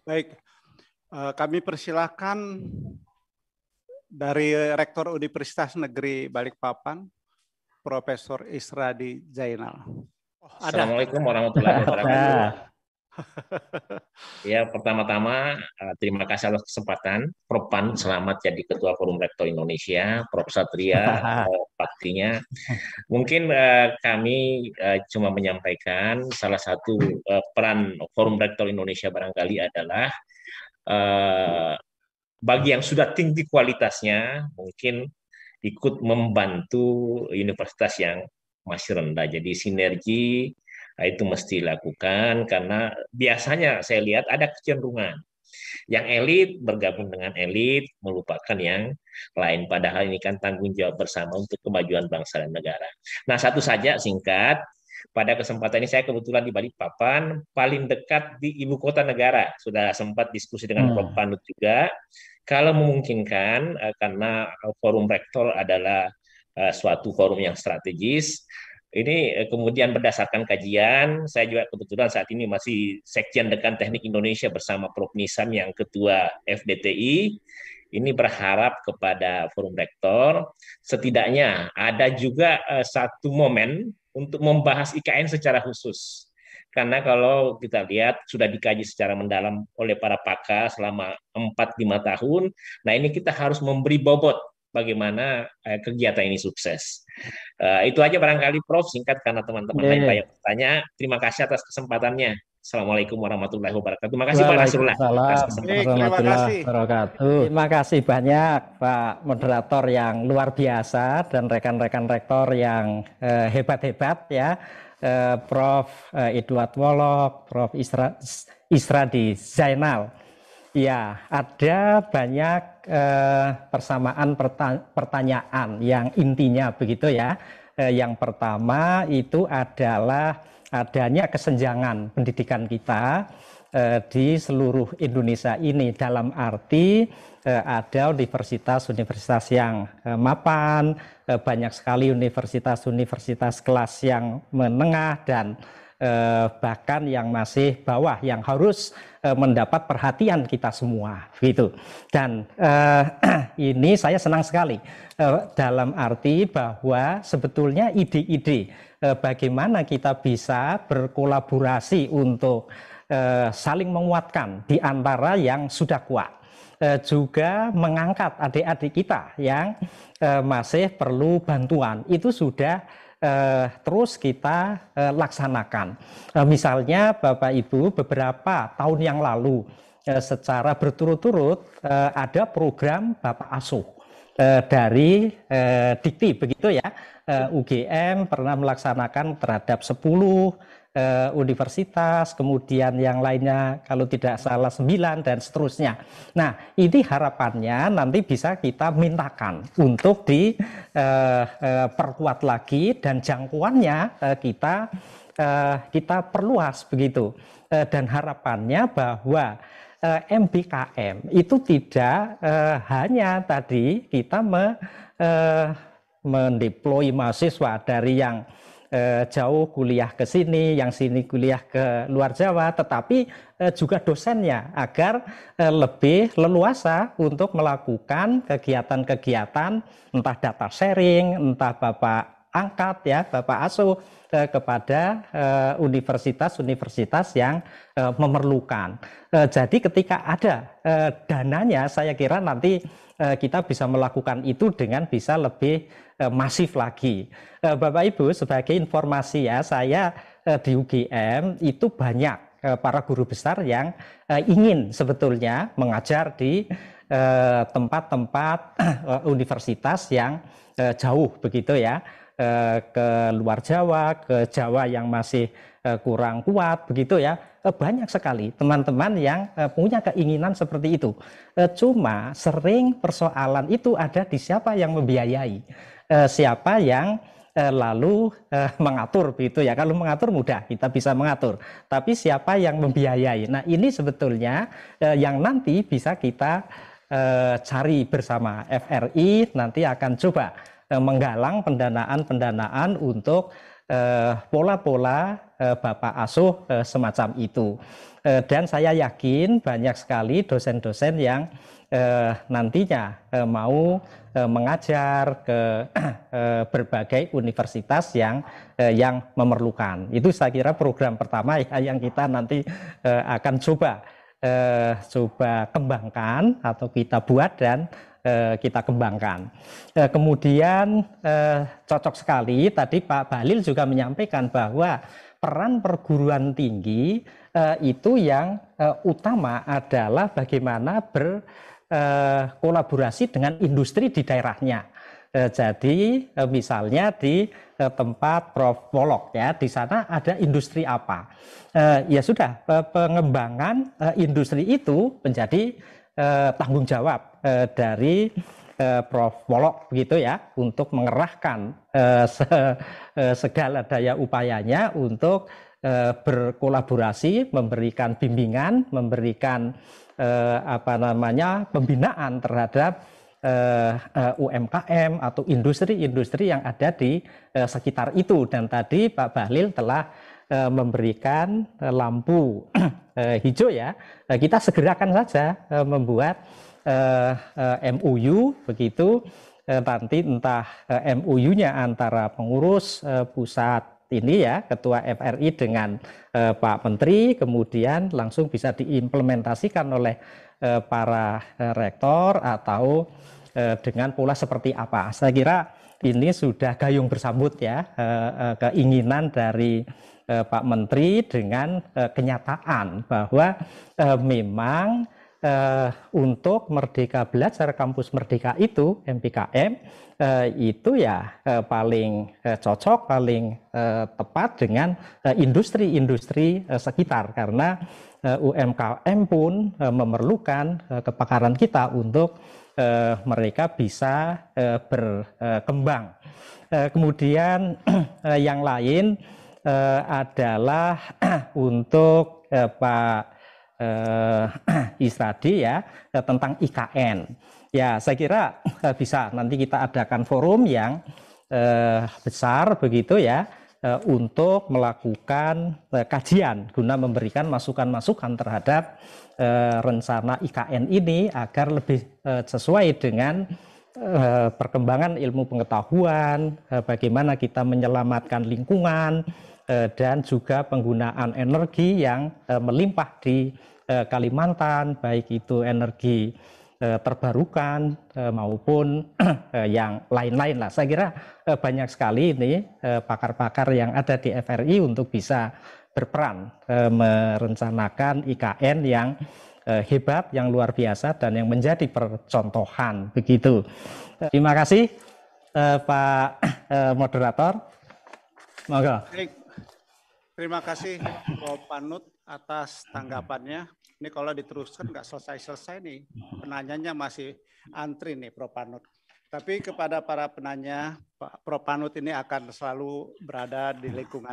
Baik, kami persilahkan dari Rektor Universitas Negeri Balikpapan, Profesor Isradi Zainal. Oh, Assalamualaikum warahmatullahi wabarakatuh. Ya, pertama-tama terima kasih atas kesempatan. Prof Pan, selamat jadi Ketua Forum Rektor Indonesia. Prof Satria, pastinya. Mungkin kami cuma menyampaikan salah satu peran Forum Rektor Indonesia barangkali adalah bagi yang sudah tinggi kualitasnya, mungkin ikut membantu universitas yang masih rendah. Jadi sinergi itu mesti dilakukan karena biasanya saya lihat ada kecenderungan yang elit bergabung dengan elit melupakan yang lain. Padahal ini kan tanggung jawab bersama untuk kemajuan bangsa dan negara. Nah, satu saja singkat. Pada kesempatan ini saya kebetulan di Balikpapan, paling dekat di ibu kota negara. Sudah sempat diskusi dengan Prof Panut juga. Kalau memungkinkan, karena forum rektor adalah suatu forum yang strategis, ini kemudian berdasarkan kajian, saya juga kebetulan saat ini masih Sekjen Dekan Teknik Indonesia bersama Prof Nisam yang Ketua FDTI. Ini berharap kepada forum rektor, setidaknya ada juga satu momen untuk membahas IKN secara khusus. Karena kalau kita lihat sudah dikaji secara mendalam oleh para pakar selama 4-5 tahun, nah ini kita harus memberi bobot bagaimana kegiatan ini sukses. Itu aja barangkali Prof, singkat karena teman-teman lain banyak bertanya. Terima kasih atas kesempatannya. Assalamualaikum warahmatullahi wabarakatuh. Terima kasih Pak Nasrullah. Terima kasih banyak Pak Moderator yang luar biasa dan rekan-rekan rektor yang hebat-hebat ya. Prof Edward Wolok, Prof Isradi Zainal. Ya, ada banyak persamaan pertanyaan yang intinya begitu ya. Yang pertama itu adalah adanya kesenjangan pendidikan kita di seluruh Indonesia ini, dalam arti ada universitas-universitas yang mapan, banyak sekali universitas-universitas kelas yang menengah dan bahkan yang masih bawah yang harus mendapat perhatian kita semua gitu. Dan ini saya senang sekali dalam arti bahwa sebetulnya ide-ide bagaimana kita bisa berkolaborasi untuk saling menguatkan di antara yang sudah kuat, juga mengangkat adik-adik kita yang masih perlu bantuan, itu sudah terus kita laksanakan. Misalnya Bapak Ibu, beberapa tahun yang lalu secara berturut-turut ada program Bapak Asuh dari Dikti begitu ya. UGM pernah melaksanakan terhadap 10 universitas, kemudian yang lainnya kalau tidak salah 9 dan seterusnya. Nah, ini harapannya nanti bisa kita mintakan untuk diperkuat lagi dan jangkauannya kita perluas begitu. Dan harapannya bahwa MBKM itu tidak hanya tadi kita mendeploy mahasiswa dari yang jauh kuliah ke sini, yang sini kuliah ke luar Jawa, tetapi juga dosennya agar lebih leluasa untuk melakukan kegiatan-kegiatan entah data sharing, entah Bapak angkat ya, Bapak asuh kepada universitas-universitas yang memerlukan. Jadi ketika ada dananya, saya kira nanti kita bisa melakukan itu dengan bisa lebih masif lagi. Bapak Ibu, sebagai informasi ya, saya di UGM itu banyak para guru besar yang ingin sebetulnya mengajar di tempat-tempat universitas yang jauh begitu ya, ke luar Jawa, ke Jawa yang masih kurang kuat begitu ya. Banyak sekali teman-teman yang punya keinginan seperti itu. Cuma sering persoalan itu ada di siapa yang membiayai, siapa yang lalu mengatur begitu ya. Kalau mengatur mudah, kita bisa mengatur. Tapi siapa yang membiayai? Nah, ini sebetulnya yang nanti bisa kita cari bersama. FRI nanti akan coba menggalang pendanaan-pendanaan untuk pola-pola Bapak asuh semacam itu. Dan saya yakin banyak sekali dosen-dosen yang nantinya mau mengajar ke berbagai universitas yang memerlukan. Itu saya kira program pertama yang kita nanti akan coba kembangkan atau kita buat dan kita kembangkan. Kemudian cocok sekali tadi Pak Bahlil juga menyampaikan bahwa peran perguruan tinggi itu yang utama adalah bagaimana berkolaborasi dengan industri di daerahnya. Jadi misalnya di tempat Prof. Wolok ya, di sana ada industri apa? Ya sudah, pengembangan industri itu menjadi tanggung jawab dari Prof. Wolok begitu ya, untuk mengerahkan segala daya upayanya untuk berkolaborasi, memberikan bimbingan, memberikan pembinaan terhadap UMKM atau industri-industri yang ada di sekitar itu. Dan tadi Pak Bahlil telah memberikan lampu hijau ya, kita segerakan saja membuat MOU begitu, nanti entah MOU-nya antara pengurus pusat ini ya, Ketua FRI dengan Pak Menteri, kemudian langsung bisa diimplementasikan oleh para rektor atau dengan pola seperti apa. Saya kira ini sudah gayung bersambut ya, keinginan dari Pak Menteri dengan kenyataan bahwa memang untuk Merdeka Belajar Kampus Merdeka itu MBKM itu ya paling cocok, paling tepat dengan industri-industri sekitar, karena UMKM pun memerlukan kepakaran kita untuk mereka bisa berkembang. Kemudian yang lain adalah untuk Pak Isradi ya, tentang IKN. Ya, saya kira bisa nanti kita adakan forum yang besar begitu ya, untuk melakukan kajian guna memberikan masukan-masukan terhadap rencana IKN ini agar lebih sesuai dengan perkembangan ilmu pengetahuan, bagaimana kita menyelamatkan lingkungan, dan juga penggunaan energi yang melimpah di Kalimantan, baik itu energi terbarukan maupun yang lain-lain lah. Saya kira banyak sekali ini pakar-pakar yang ada di FRI untuk bisa berperan merencanakan IKN yang hebat, yang luar biasa, dan yang menjadi percontohan begitu. Terima kasih Pak Moderator. Monggo. Terima kasih Prof. Panut atas tanggapannya. Ini kalau diteruskan nggak selesai-selesai nih, penanyanya masih antri nih Prof. Panut. Tapi kepada para penanya, Prof. Panut ini akan selalu berada di lingkungan